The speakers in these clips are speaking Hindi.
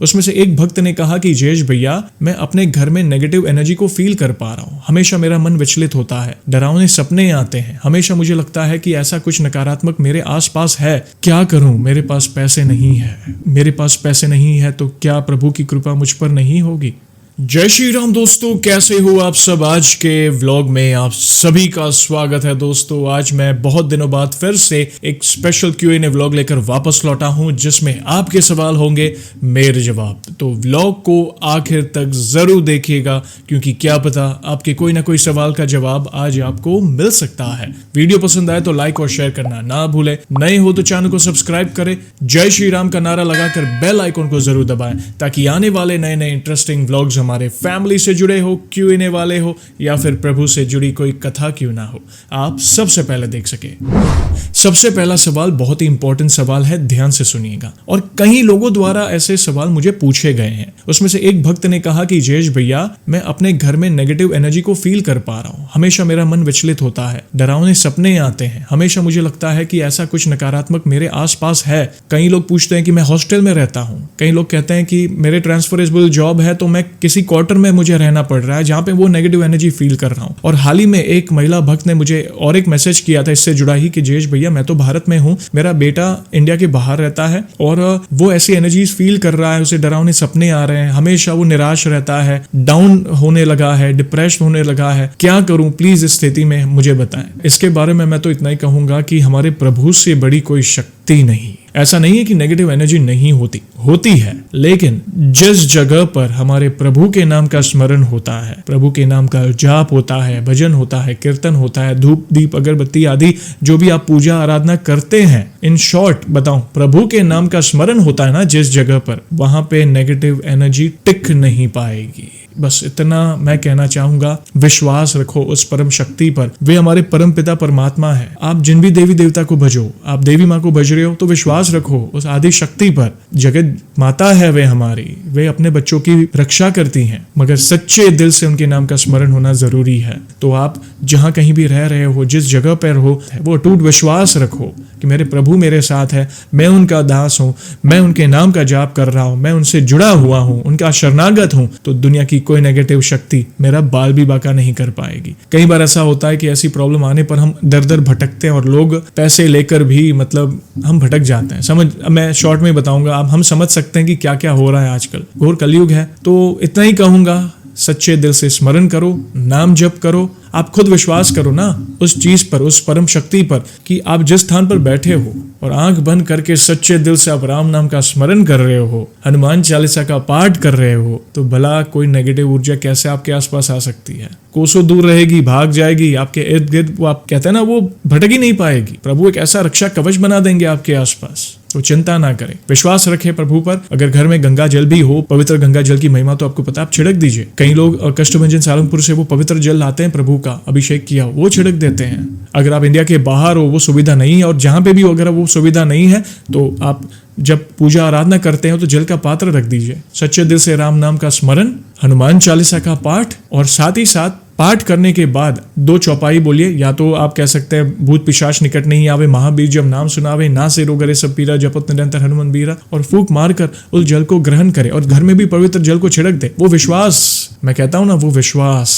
उसमें से एक भक्त ने कहा कि जयेश भैया, मैं अपने घर में नेगेटिव एनर्जी को फील कर पा रहा हूँ। हमेशा मेरा मन विचलित होता है, डरावने सपने आते हैं, हमेशा मुझे लगता है कि ऐसा कुछ नकारात्मक मेरे आसपास है। क्या करूं? मेरे पास पैसे नहीं है। मेरे पास पैसे नहीं है तो क्या प्रभु की कृपा मुझ पर नहीं होगी? जय श्री राम दोस्तों, कैसे हो आप सब? आज के व्लॉग में आप सभी का स्वागत है दोस्तों। आज मैं बहुत दिनों बाद फिर से एक स्पेशल Q&A व्लॉग लेकर वापस लौटा हूं, जिसमें आपके सवाल होंगे, मेरे जवाब। तो व्लॉग को आखिर तक जरूर देखिएगा, क्योंकि क्या पता आपके कोई ना कोई सवाल का जवाब आज आपको मिल सकता है। वीडियो पसंद आए तो लाइक और शेयर करना ना भूले। नए हो तो चैनल को सब्सक्राइब करें, जय श्री राम का नारा लगाकर बेल आइकन को जरूर दबाएं, ताकि आने वाले नए नए इंटरेस्टिंग व्लॉग्स हमारे फैमिली से जुड़े हो, Q&A वाले हो, या फिर प्रभु से जुड़ी कोई कथा क्यों ना हो, आप सबसे पहले देख सके। सबसे पहला सवाल बहुत ही इंपॉर्टेंट सवाल है, ध्यान से सुनिएगा। और कई लोगों द्वारा ऐसे सवाल मुझे पूछे गए हैं। उसमें से एक भक्त ने कहा कि जयेश भैया, मैं अपने घर में नेगेटिव एनर्जी को फील कर पा रहा हूँ। हमेशा मेरा मन विचलित होता है, डरावने सपने आते हैं, हमेशा मुझे लगता है कि ऐसा कुछ नकारात्मक मेरे आसपास है। कई लोग पूछते हैं कि मैं हॉस्टल में रहता हूँ। कई लोग कहते हैं कि मेरे ट्रांसफरेबल जॉब है, तो मैं किसी क्वार्टर में मुझे रहना पड़ रहा है जहां पे वो नेगेटिव एनर्जी फील कर रहा हूं। और हाल ही में एक महिला भक्त ने मुझे और एक मैसेज किया था इससे जुड़ा ही कि जयेश भैया, मैं तो भारत में हूं, मेरा बेटा इंडिया के बाहर रहता है और वो ऐसी एनर्जीज फील कर रहा है, उसे डरावने सपने आ रहे हैं, हमेशा वो निराश रहता है, डाउन होने लगा है, डिप्रेस होने लगा है। क्या करूं? प्लीज इस स्थिति में मुझे बताएं। इसके बारे में मैं तो इतना ही कहूंगा कि हमारे प्रभु से बड़ी कोई शक्ति नहीं। ऐसा नहीं है कि नेगेटिव एनर्जी नहीं होती है, लेकिन जिस जगह पर हमारे प्रभु के नाम का स्मरण होता है, प्रभु के नाम का जाप होता है, भजन होता है, कीर्तन होता है, धूप दीप अगरबत्ती आदि जो भी आप पूजा आराधना करते हैं, इन शॉर्ट बताऊं, प्रभु के नाम का स्मरण होता है ना जिस जगह पर, वहां पे नेगेटिव एनर्जी टिक नहीं पाएगी। बस इतना मैं कहना चाहूंगा। विश्वास रखो उस परम शक्ति पर, वे हमारे परम पिता परमात्मा है। आप जिन भी देवी देवता को भजो, आप देवी माँ को भज रहे हो तो विश्वास रखो उस आदि शक्ति पर। जगत माता है वे हमारी, वे अपने बच्चों की रक्षा करती हैं, मगर सच्चे दिल से उनके नाम का स्मरण होना जरूरी है। तो आप जहां कहीं भी रह रहे हो, जिस जगह पर हो, वो अटूट विश्वास रखो कि मेरे प्रभु मेरे साथ है, मैं उनका दास हूं, मैं उनके नाम का जाप कर रहा हूं, मैं उनसे जुड़ा हुआ हूं, उनका शरणागत हूं, तो दुनिया की कोई नेगेटिव शक्ति मेरा बाल भी बाका नहीं कर पाएगी। कई बार ऐसा होता है कि ऐसी प्रॉब्लम आने पर हम दर दर भटकते हैं और लोग पैसे लेकर भी मतलब हम भटक जाते हैं। मैं शॉर्ट में बताऊंगा, आप हम समझ सकते हैं कि क्या क्या हो रहा है आजकल। घोर कलयुग है। तो इतना ही कहूंगा, सच्चे दिल से स्मरण करो, नाम जप करो, आप खुद विश्वास करो ना उस चीज पर, उस परम शक्ति पर, कि आप जिस स्थान पर बैठे हो और आंख बंद करके सच्चे दिल से आप राम नाम का स्मरण कर रहे हो, हनुमान चालीसा का पाठ कर रहे हो, तो भला कोई नेगेटिव ऊर्जा कैसे आपके आसपास आ सकती है? कोसों दूर रहेगी, भाग जाएगी आपके इर्द गिर्द। वो आप कहते हैं ना, वो भटक ही नहीं पाएगी। प्रभु एक ऐसा रक्षा कवच बना देंगे आपके आसपास, तो चिंता ना करें, विश्वास रखें प्रभु पर। अगर घर में गंगा जल भी हो, पवित्र गंगा जल की महिमा तो आपको पता, आप छिड़क दीजिए। कई लोग कष्टभंजन सारंगपुर से वो पवित्र जल लाते हैं, प्रभु का अभिषेक किया, वो छिड़क देते हैं। अगर आप इंडिया के बाहर हो, वो सुविधा नहीं है, और जहां पे भी अगर वो सुविधा नहीं है, तो आप जब पूजा आराधना करते हैं तो जल का पात्र रख दीजिए, सच्चे दिल से राम नाम का स्मरण, हनुमान चालीसा का पाठ, और साथ ही साथ पाठ करने के बाद 2 चौपाई बोलिए। या तो आप कह सकते हैं, भूत पिशाच निकट नहीं आवे, महावीर जब नाम सुनावे, ना से रोग हरे सब पीरा, जपत निरंतर हनुमान बीरा, और फूंक मारकर उस जल को ग्रहण करे और घर में भी पवित्र जल को छिड़क दे। वो विश्वास, मैं कहता हूं ना, वो विश्वास,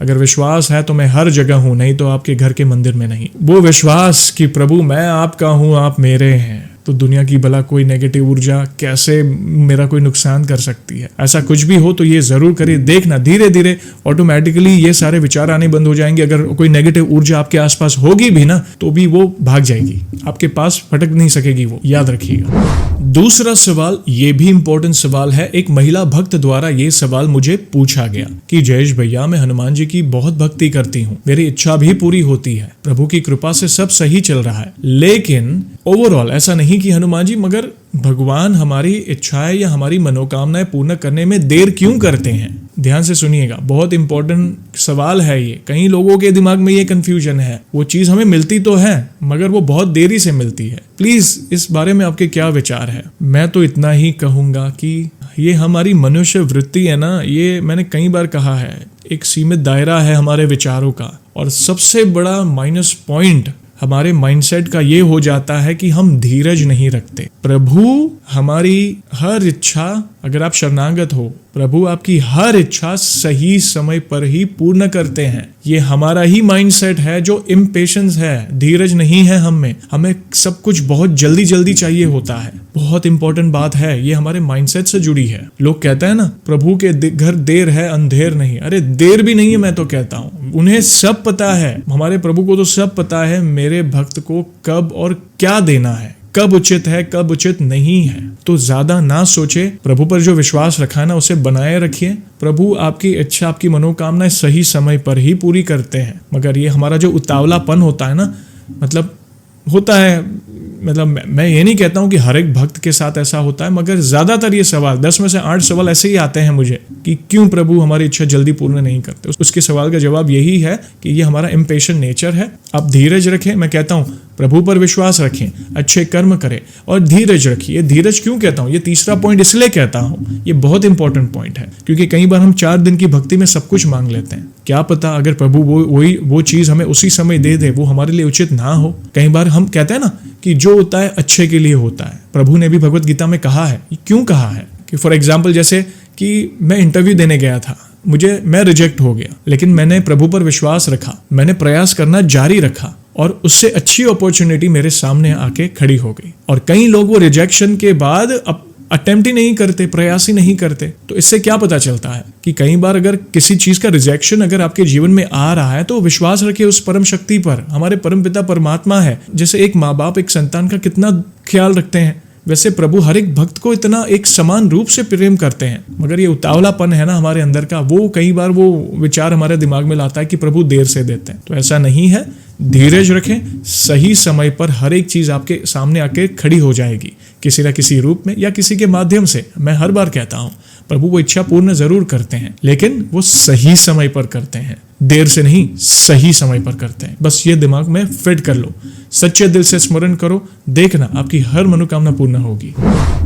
अगर विश्वास है तो मैं हर जगह हूं, नहीं तो आपके घर के मंदिर में नहीं। वो विश्वास कि प्रभु मैं आपका हूं, आप मेरे हैं, तो दुनिया की भला कोई नेगेटिव ऊर्जा कैसे मेरा कोई नुकसान कर सकती है? ऐसा कुछ भी हो तो ये जरूर करिए। देखना धीरे धीरे ऑटोमेटिकली ये सारे विचार आने बंद हो जाएंगे। अगर कोई नेगेटिव ऊर्जा आपके आसपास होगी भी ना, तो भी वो भाग जाएगी, आपके पास फटक नहीं सकेगी, वो याद रखिएगा। दूसरा सवाल, ये भी इंपॉर्टेंट सवाल है। एक महिला भक्त द्वारा ये सवाल मुझे पूछा गया कि जयेश भैया, मैं हनुमान जी की बहुत भक्ति करती हूँ, मेरी इच्छा भी पूरी होती है, प्रभु की कृपा से सब सही चल रहा है, लेकिन ओवरऑल ऐसा नहीं कि हनुमान जी, मगर भगवान हमारी इच्छाएं या हमारी मनोकामनाएं पूर्ण करने में देर क्यों करते हैं? ध्यान से सुनिएगा, बहुत इंपॉर्टेंट सवाल है ये। कई लोगों के दिमाग में ये कंफ्यूजन है, वो चीज हमें मिलती तो है मगर वो बहुत देरी से मिलती है। प्लीज इस बारे में आपके क्या विचार है? मैं तो इतना ही कहूंगा कि ये हमारी मनुष्य वृत्ति है ना, ये मैंने कई बार कहा है, एक सीमित दायरा है हमारे विचारों का, और सबसे बड़ा माइनस पॉइंट हमारे माइंडसेट का ये हो जाता है कि हम धीरज नहीं रखते। प्रभु हमारी हर इच्छा, अगर आप शरणागत हो, प्रभु आपकी हर इच्छा सही समय पर ही पूर्ण करते हैं। ये हमारा ही माइंडसेट है जो इम्पेशंस है, धीरज नहीं है हमें सब कुछ बहुत जल्दी जल्दी चाहिए होता है। बहुत इंपॉर्टेंट बात है, ये हमारे माइंडसेट से जुड़ी है। लोग कहते हैं ना, प्रभु के घर देर है अंधेर नहीं। अरे देर भी नहीं है, मैं तो कहता हूँ उन्हें सब पता है, हमारे प्रभु को तो सब पता है मेरे भक्त को कब और क्या देना है, कब उचित है कब उचित नहीं है। तो ज्यादा ना सोचे, प्रभु पर जो विश्वास रखा है ना उसे बनाए रखिए। प्रभु आपकी इच्छा, आपकी मनोकामनाएं सही समय पर ही पूरी करते हैं। मगर ये हमारा जो उतावलापन होता है ना, मतलब होता है, मतलब मैं ये नहीं कहता हूँ कि हर एक भक्त के साथ ऐसा होता है, मगर ज्यादातर ये सवाल 10 में से 8 सवाल ऐसे ही आते हैं मुझे कि क्यों प्रभु हमारी इच्छा जल्दी पूर्ण नहीं करते। उसके सवाल का जवाब यही है कि ये हमारा इम्पेशेंट नेचर है। आप धीरज रखें, मैं कहता हूँ प्रभु पर विश्वास रखें, अच्छे कर्म करें और धीरज रखिए। धीरज क्यों कहता हूँ, ये तीसरा पॉइंट इसलिए कहता हूँ, ये बहुत इंपॉर्टेंट पॉइंट है, क्योंकि कई बार हम 4 दिन की भक्ति में सब कुछ मांग लेते हैं। क्या पता अगर प्रभु वो चीज हमें उसी समय दे दे, वो हमारे लिए उचित ना हो। कई बार हम कहते हैं ना कि जो होता है अच्छे के लिए होता है। प्रभु ने भी भगवत गीता में कहा है। क्यों कहा है कि फॉर एग्जाम्पल जैसे कि मैं इंटरव्यू देने गया था, मैं रिजेक्ट हो गया, लेकिन मैंने प्रभु पर विश्वास रखा, मैंने प्रयास करना जारी रखा और उससे अच्छी अपॉर्चुनिटी मेरे सामने आके खड़ी हो गई। और कई लोग वो रिजेक्शन के बाद अटेम्प्ट ही नहीं करते, प्रयास ही नहीं करते। तो इससे क्या पता चलता है कि कई बार अगर किसी चीज का रिजेक्शन अगर आपके जीवन में आ रहा है तो विश्वास रखिए उस परम शक्ति पर। हमारे परम पिता परमात्मा है। जैसे एक माँ बाप एक संतान का कितना ख्याल रखते हैं, वैसे प्रभु हर एक भक्त को इतना एक समान रूप से प्रेम करते हैं। मगर ये उतावलापन है ना हमारे अंदर का, वो कई बार वो विचार हमारे दिमाग में लाता है कि प्रभु देर से देते हैं। तो ऐसा नहीं है, धीरज रखें, सही समय पर हर एक चीज आपके सामने आके खड़ी हो जाएगी, किसी न किसी रूप में या किसी के माध्यम से। मैं हर बार कहता हूं प्रभु वो इच्छा पूर्ण जरूर करते हैं, लेकिन वो सही समय पर करते हैं, देर से नहीं, सही समय पर करते हैं। बस ये दिमाग में फिट कर लो, सच्चे दिल से स्मरण करो, देखना आपकी हर मनोकामना पूर्ण होगी।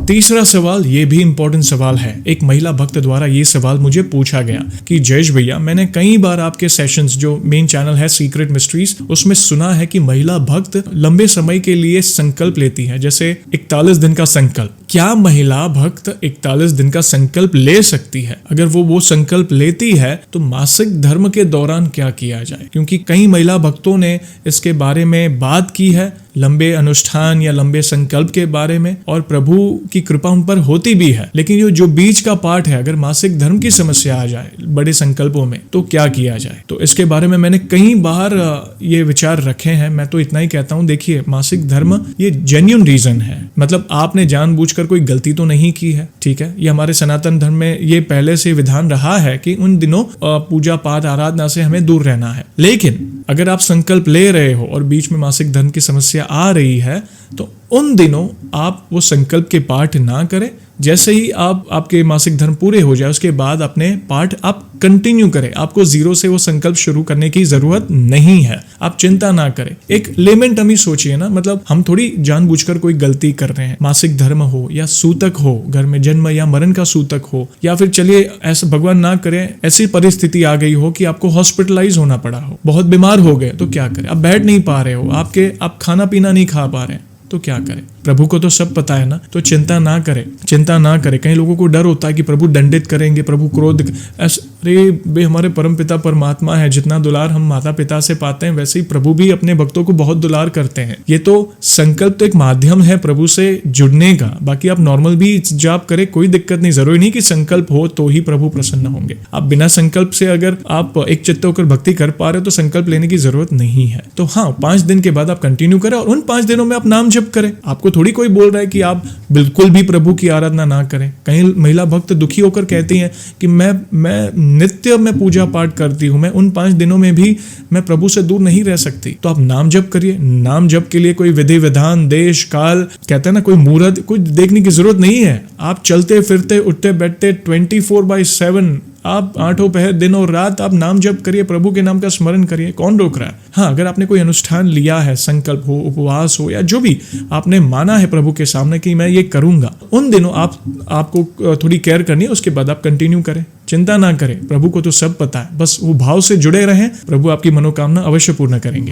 तीसरा सवाल, ये भी इंपॉर्टेंट सवाल है। एक महिला भक्त द्वारा ये सवाल मुझे पूछा गया कि जयेश भैया, मैंने कई बार आपके सेशंस, जो मेन चैनल है सीक्रेट मिस्ट्रीज, उसमें सुना है कि महिला भक्त लंबे समय के लिए संकल्प लेती है, जैसे 41 दिन का संकल्प। क्या महिला भक्त 41 दिन का संकल्प ले सकती है? अगर वो संकल्प लेती है तो मासिक धर्म के दौरान क्या किया जाए? क्योंकि कई महिला भक्तों ने इसके बारे में बात की है, लंबे अनुष्ठान या लंबे संकल्प के बारे में, और प्रभु की कृपा उन पर होती भी है। लेकिन जो बीच का पार्ट है, अगर मासिक धर्म की समस्या आ जाए बड़े संकल्पों में, तो क्या किया जाए? तो इसके बारे में मैंने कई बार ये विचार रखे हैं। मैं तो इतना ही कहता हूँ, देखिए मासिक धर्म ये जेन्युइन रीजन है, मतलब आपने जानबूझकर कोई गलती तो नहीं की है, ठीक है। ये हमारे सनातन धर्म में ये पहले से विधान रहा है कि उन दिनों पूजा पाठ आराधना से हमें दूर रहना है। लेकिन अगर आप संकल्प ले रहे हो और बीच में मासिक धर्म की समस्या आ रही है, तो उन दिनों आप वो संकल्प के पाठ ना करें। जैसे ही आपके मासिक धर्म पूरे हो जाए, उसके बाद अपने पाठ आप कंटिन्यू करें। आपको जीरो से वो संकल्प शुरू करने की जरूरत नहीं है, आप चिंता ना करें। एक लेमन टमी सोचिए ना, मतलब हम थोड़ी जानबूझकर कोई गलती कर रहे हैं। मासिक धर्म हो या सूतक हो, घर में जन्म या मरण का सूतक हो, या फिर चलिए ऐसा भगवान ना करे ऐसी परिस्थिति आ गई हो कि आपको हॉस्पिटलाइज होना पड़ा हो, बहुत बीमार हो गए, तो क्या करें? आप बैठ नहीं पा रहे हो, आप खाना पीना नहीं खा पा रहे हैं, तो क्या करें? प्रभु को तो सब पता है ना, तो चिंता ना करें, चिंता ना करें। कई लोगों को डर होता है कि प्रभु दंडित करेंगे, प्रभु क्रोध। अरे बे, हमारे परम पिता परमात्मा है, जितना दुलार हम माता पिता से पाते हैं, वैसे ही प्रभु भी अपने भक्तों को बहुत दुलार करते हैं। ये तो संकल्प तो एक माध्यम है प्रभु से जुड़ने का। बाकी आप नॉर्मल भी जाप करें, कोई दिक्कत नहीं। जरूरी नहीं कि संकल्प हो तो ही प्रभु प्रसन्न होंगे। आप बिना संकल्प से अगर आप एक चित्त होकर भक्ति कर पा रहे हो तो संकल्प लेने की जरूरत नहीं है। तो हाँ, 5 दिन के बाद आप कंटिन्यू करें और उन 5 दिनों में आप नाम जप करें। आपको थोड़ी कोई बोल रहा है कि आप बिल्कुल भी प्रभु की आराधना ना करें। कई महिला भक्त दुखी होकर कहती हैं कि मैं नित्य में पूजा पाठ करती हूं, मैं उन 5 दिनों में भी मैं प्रभु से दूर नहीं रह सकती। तो आप नाम जप करिए। नाम जप के लिए कोई विधि विधान, देश काल, कहते हैं ना, कोई मुहूर्त कुछ देखने की जरूरत नहीं है। आप चलते फिरते उठते बैठते 24/7 आप 8 पहर दिन और रात आप नाम जप करिए, प्रभु के नाम का स्मरण करिए। कौन रोक रहा है? हाँ, अगर आपने कोई अनुष्ठान लिया है, संकल्प हो, उपवास हो, या जो भी आपने माना है प्रभु के सामने कि मैं ये करूंगा, उन दिनों आपको थोड़ी केयर करनी है। उसके बाद आप कंटिन्यू करें, चिंता ना करें। प्रभु को तो सब पता है, बस वो भाव से जुड़े रहें, प्रभु आपकी मनोकामना अवश्य पूर्ण करेंगे।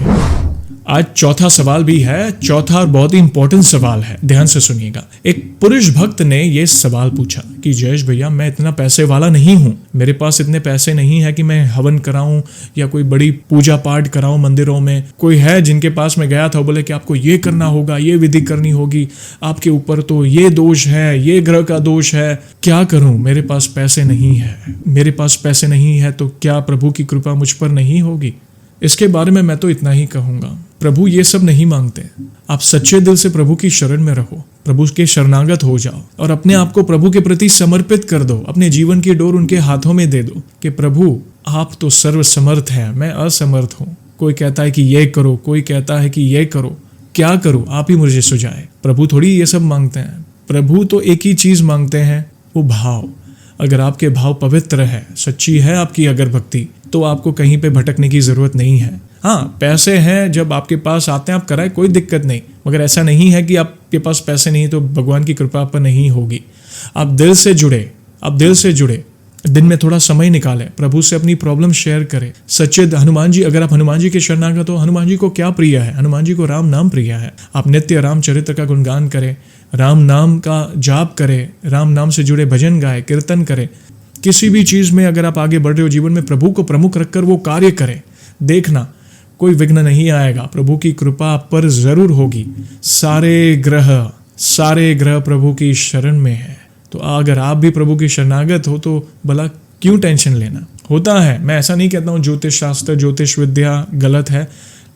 आज चौथा सवाल भी है, चौथा और बहुत ही इंपॉर्टेंट सवाल है, ध्यान से सुनिएगा। एक पुरुष भक्त ने ये सवाल पूछा कि जयेश भैया, मैं इतना पैसे वाला नहीं हूं, मेरे पास इतने पैसे नहीं है कि मैं हवन कराऊं या कोई बड़ी पूजा पाठ कराऊं मंदिरों में। कोई है जिनके पास मैं गया था, बोले कि आपको ये करना होगा, ये विधि करनी होगी, आपके ऊपर तो ये दोष है, ये ग्रह का दोष है, क्या करूं, मेरे पास पैसे नहीं है। मेरे पास पैसे नहीं है तो क्या प्रभु की कृपा मुझ पर नहीं होगी? इसके बारे में मैं तो इतना ही कहूंगा, प्रभु ये सब नहीं मांगते। आप सच्चे दिल से प्रभु की शरण में रहो, प्रभु के शरणागत हो जाओ और अपने आप को प्रभु के प्रति समर्पित कर दो। अपने जीवन की डोर उनके हाथों में दे दो कि प्रभु आप तो सर्वसमर्थ हैं, मैं असमर्थ हूँ। कोई कहता है कि ये करो, कोई कहता है कि ये करो, क्या करूं, आप ही मुझे सुझाए। प्रभु थोड़ी ये सब मांगते हैं। प्रभु तो एक ही चीज मांगते हैं, वो भाव। अगर आपके भाव पवित्र है, सच्ची है आपकी अगर भक्ति, तो आपको कहीं पे भटकने की जरूरत नहीं है। हाँ, पैसे हैं जब आपके पास आते हैं आप कराए, कोई दिक्कत नहीं, मगर ऐसा नहीं है कि आपके पास पैसे नहीं तो भगवान की कृपा पर नहीं होगी। आप दिल से जुड़े, आप दिल से जुड़े, दिन में थोड़ा समय निकालें, प्रभु से अपनी प्रॉब्लम शेयर करें। सच्चे हनुमान जी, अगर आप हनुमान जी के शरणागत हो, हनुमान जी को क्या प्रिय है? हनुमान जी को राम नाम प्रिय है। आप नित्य राम चरित्र का गुणगान करें, राम नाम का जाप करें, राम नाम से जुड़े भजन गाए, कीर्तन करें। किसी भी चीज में अगर आप आगे बढ़ रहे हो जीवन में, प्रभु को प्रमुख रखकर वो कार्य करें, देखना कोई विघ्न नहीं आएगा। प्रभु की कृपा आप पर जरूर होगी। सारे ग्रह प्रभु की शरण में है। तो अगर आप भी प्रभु के शरणागत हो तो भला क्यों टेंशन लेना? होता है, मैं ऐसा नहीं कहता हूँ ज्योतिष शास्त्र, ज्योतिष विद्या गलत है,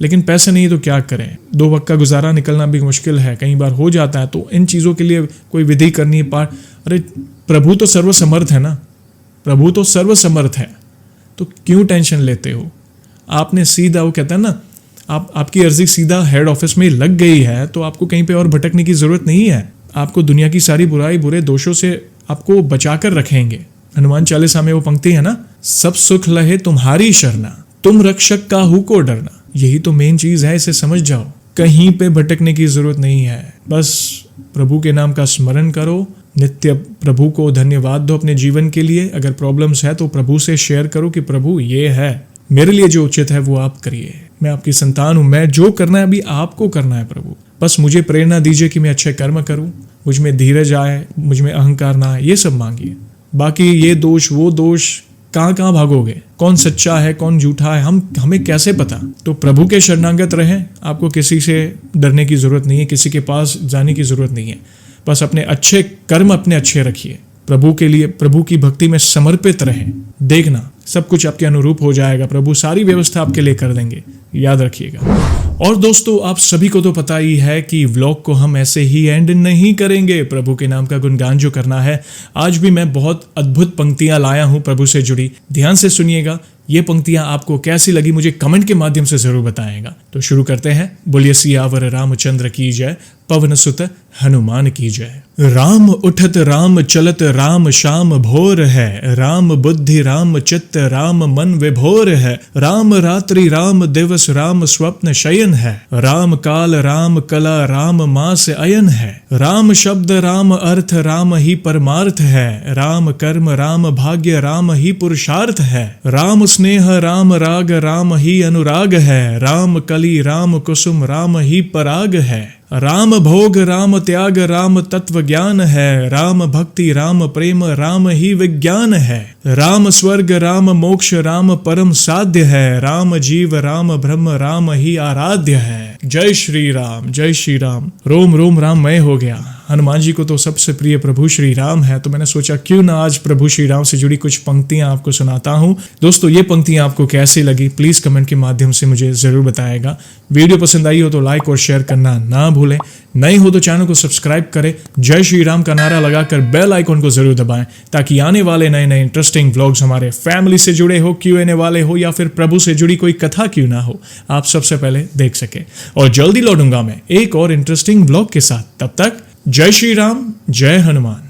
लेकिन पैसे नहीं तो क्या करें? 2 वक्त का गुजारा निकलना भी मुश्किल है, कई बार हो जाता है। तो इन चीज़ों के लिए कोई विधि करनी है, पाठ। अरे प्रभु तो सर्वसमर्थ है ना, प्रभु तो सर्वसमर्थ है, तो क्यों टेंशन लेते हो? आपने सीधा, वो कहता है ना, आपकी अर्जी सीधा हेड ऑफिस में लग गई है तो आपको कहीं पे और भटकने की जरूरत नहीं है। आपको दुनिया की सारी बुराई, बुरे दोषों से आपको बचाकर रखेंगे। हनुमान चालीसा में वो पंक्ति है ना, सब सुख लहे तुम्हारी शरणा, तुम रक्षक काहू को डरना। यही तो मेन चीज है, इसे समझ जाओ। कहीं पे भटकने की जरूरत नहीं है, बस प्रभु के नाम का स्मरण करो, नित्य प्रभु को धन्यवाद दो अपने जीवन के लिए। अगर प्रॉब्लम्स है तो प्रभु से शेयर करो कि प्रभु ये है, मेरे लिए जो उचित है वो आप करिए। मैं आपकी संतान हूं, मैं जो करना है अभी आपको करना है प्रभु। बस मुझे प्रेरणा दीजिए कि मैं अच्छे कर्म करूं, मुझ में धीरज आए, मुझ में अहंकार ना आए, ये सब मांगिए। बाकी ये दोष वो दोष, कहाँ भागोगे? कौन सच्चा है कौन झूठा है हमें कैसे पता? तो प्रभु के शरणागत रहें, आपको किसी से डरने की जरूरत नहीं है, किसी के पास जाने की जरूरत नहीं है। बस अपने अच्छे कर्म अपने अच्छे रखिए, प्रभु के लिए, प्रभु की भक्ति में समर्पित रहें। देखना सब कुछ आपके अनुरूप हो जाएगा, प्रभु सारी व्यवस्था आपके लिए कर देंगे, याद रखिएगा। और दोस्तों, आप सभी को तो पता ही है कि व्लॉग को हम ऐसे ही एंड नहीं करेंगे। प्रभु के नाम का गुणगान जो करना है, आज भी मैं बहुत अद्भुत पंक्तियां लाया हूं प्रभु से जुड़ी, ध्यान से सुनिएगा। ये पंक्तियां आपको कैसी लगी मुझे कमेंट के माध्यम से जरूर बताएगा। तो शुरू करते हैं। बोलिए सियावर रामचंद्र की जय, पवन सुत हनुमान की जय। राम उठत राम चलत राम शाम भोर है, राम बुद्धि राम चित्त राम मन विभोर है, राम रात्रि राम दिवस राम स्वप्न शयन है, राम काल राम कला राम मास अयन है, राम शब्द राम अर्थ राम ही परमार्थ है, राम कर्म राम भाग्य राम ही पुरुषार्थ है, राम स्नेह राम राग राम ही अनुराग है, राम कली राम कुसुम राम ही पराग है, राम भोग राम त्याग राम तत्व ज्ञान है, राम भक्ति राम प्रेम राम ही विज्ञान है, राम स्वर्ग राम मोक्ष राम परम साध्य है, राम जीव राम ब्रह्म राम ही आराध्य है। जय श्री राम, जय श्री राम। रोम रोम राममय हो गया। हनुमान जी को तो सबसे प्रिय प्रभु श्री राम है, तो मैंने सोचा क्यों ना आज प्रभु श्री राम से जुड़ी कुछ पंक्तियां आपको सुनाता हूं। दोस्तों, ये पंक्तियां आपको कैसी लगी प्लीज कमेंट के माध्यम से मुझे जरूर बताएगा। वीडियो पसंद आई हो तो लाइक और शेयर करना ना भूलें। नए हो तो चैनल को सब्सक्राइब करें, जय श्री राम का नारा लगाकर बेल आइकॉन को जरूर दबाएं, ताकि आने वाले नए नए इंटरेस्टिंग व्लॉग्स हमारे फैमिली से जुड़े हो, Q&A वाले हो या फिर प्रभु से जुड़ी कोई कथा क्यों ना हो, आप सबसे पहले देख सके। और जल्दी लौटूंगा मैं एक और इंटरेस्टिंग व्लॉग के साथ। तब तक जय श्री राम, जय हनुमान।